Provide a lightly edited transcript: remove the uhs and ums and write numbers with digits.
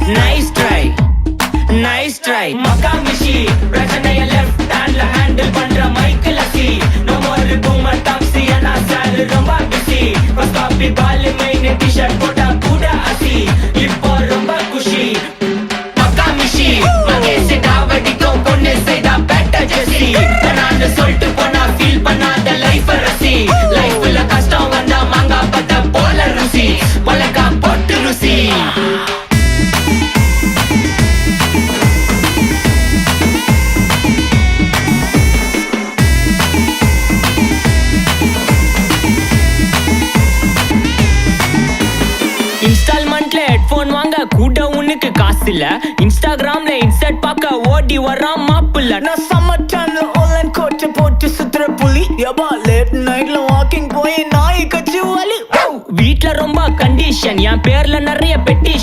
nice try, nice try. Makamishi, பிரச்சனைய left handல handle பண்ற Michael அசி. No more boomer taxi and sir ரொம்ப busy. First copy ball main t-shirt போட்டா கூட அசி. இப்போ ரொம்ப குஷி. Makamishi, மகேஷ் டாவடிக்கும் பொண்ணு செய்தா better ஜெசி. நான் சொல்லிட்டு போனா feel பண்ணாத life ரசி. லைஃப்ல கஷ்டம் வந்தா மாங்கா பத்த போல ருசி. மலக்கா போட்டு ருசி. இன்ஸ்டால்மெண்ட்ல ஹெட்போன் வாங்க கூட உனக்கு காசு இல்ல. இன்ஸ்டாகிராம்ல இன்ஸ்டன்ட் பார்க்க ஓடி வரான் மாப்பிள்ள. நான் சம்மர் டைம்ல ஆன்லைன் கோட்டை போட்டு சுத்துற புலி. யபா லேட் நைட்ல வாக்கிங் போய் நாய் கச்சி வலி. வீட்ல ரொம்ப கண்டிஷன், என் பேர்ல நிறைய பெட்டிஷன்.